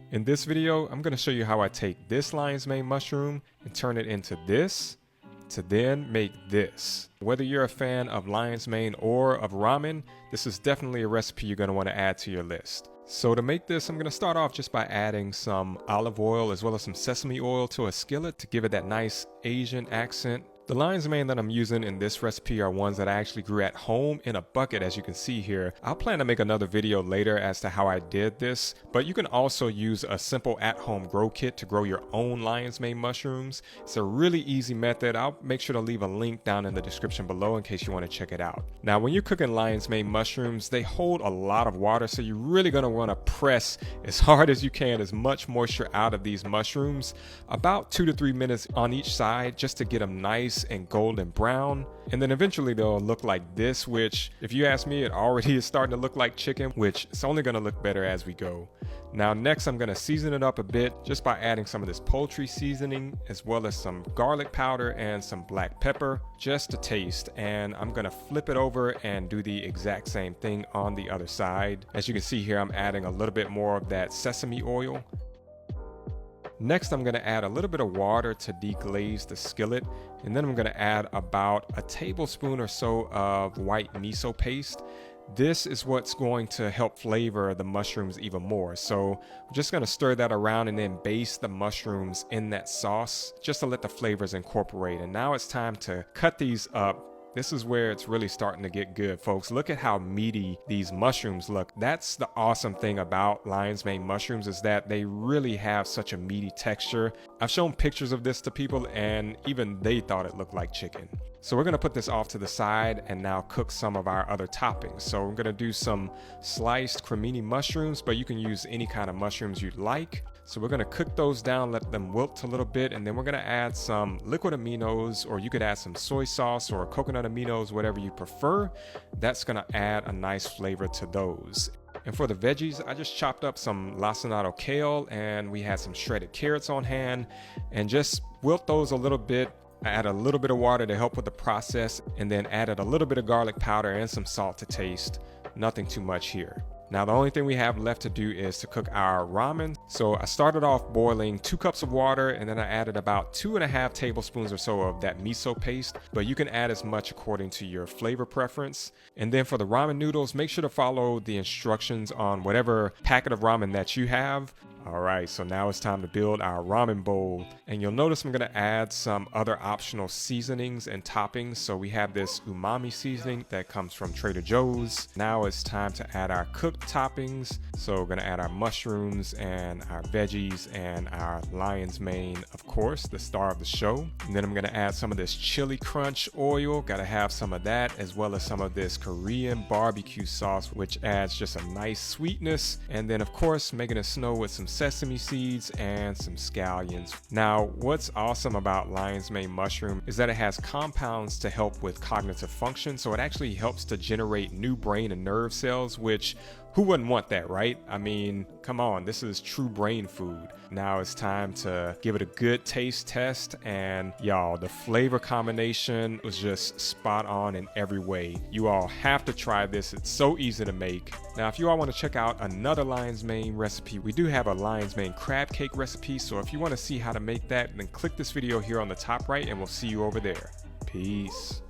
In this video, I'm going to show you how I take this lion's mane mushroom and turn it into this, to then make this. Whether you're a fan of lion's mane or of ramen, this is definitely a recipe you're going to want to add to your list. So to make this, I'm going to start off just by adding some olive oil as well as some sesame oil to a skillet to give it that nice Asian accent. The lion's mane that I'm using in this recipe are ones that I actually grew at home in a bucket, as you can see here. I'll plan to make another video later as to how I did this, but you can also use a simple at-home grow kit to grow your own lion's mane mushrooms. It's a really easy method. I'll make sure to leave a link down in the description below in case you want to check it out. Now, when you're cooking lion's mane mushrooms, they hold a lot of water, so you're really going to want to press as hard as you can as much moisture out of these mushrooms, about 2 to 3 minutes on each side, just to get them nice and golden brown, and then eventually they'll look like this, which if you ask me, it already is starting to look like chicken, which it's only going to look better as we go. Now next, I'm going to season it up a bit just by adding some of this poultry seasoning as well as some garlic powder and some black pepper just to taste, and I'm going to flip it over and do the exact same thing on the other side. As you can see here, I'm adding a little bit more of that sesame oil. Next, I'm going to add a little bit of water to deglaze the skillet, and then I'm going to add about a tablespoon or so of white miso paste. This is what's going to help flavor the mushrooms even more. So I'm just going to stir that around and then baste the mushrooms in that sauce just to let the flavors incorporate. And now it's time to cut these up. This is where it's really starting to get good, folks. Look at how meaty these mushrooms look. That's the awesome thing about lion's mane mushrooms, is that they really have such a meaty texture. I've shown pictures of this to people and even they thought it looked like chicken. So we're going to put this off to the side and now cook some of our other toppings. So we're going to do some sliced cremini mushrooms, but you can use any kind of mushrooms you'd like. So we're going to cook those down, let them wilt a little bit, and then we're going to add some liquid aminos, or you could add some soy sauce or coconut aminos, whatever you prefer. That's going to add a nice flavor to those. And for the veggies, I just chopped up some lacinato kale, and we had some shredded carrots on hand, and just wilt those a little bit. I added a little bit of water to help with the process, and then added a little bit of garlic powder and some salt to taste. Nothing too much here. Now the only thing we have left to do is to cook our ramen. So I started off boiling 2 cups of water, and then I added about 2.5 tablespoons or so of that miso paste, but you can add as much according to your flavor preference. And then for the ramen noodles, make sure to follow the instructions on whatever packet of ramen that you have. Alright, so now it's time to build our ramen bowl, and you'll notice I'm going to add some other optional seasonings and toppings. So we have this umami seasoning that comes from Trader Joe's. Now it's time to add our cooked toppings. So we're going to add our mushrooms and our veggies and our lion's mane, of course, the star of the show. And then I'm going to add some of this chili crunch oil. Got to have some of that, as well as some of this Korean barbecue sauce, which adds just a nice sweetness. And then of course, making it snow with some sesame seeds and some scallions. Now, what's awesome about lion's mane mushroom is that it has compounds to help with cognitive function. So it actually helps to generate new brain and nerve cells, which who wouldn't want that, right? I mean, come on, this is true brain food. Now it's time to give it a good taste test, and y'all, the flavor combination was just spot on in every way. You all have to try this. It's so easy to make. Now, if you all want to check out another lion's mane recipe, we do have a lion's mane crab cake recipe. So if you want to see how to make that, then click this video here on the top right, and we'll see you over there. Peace.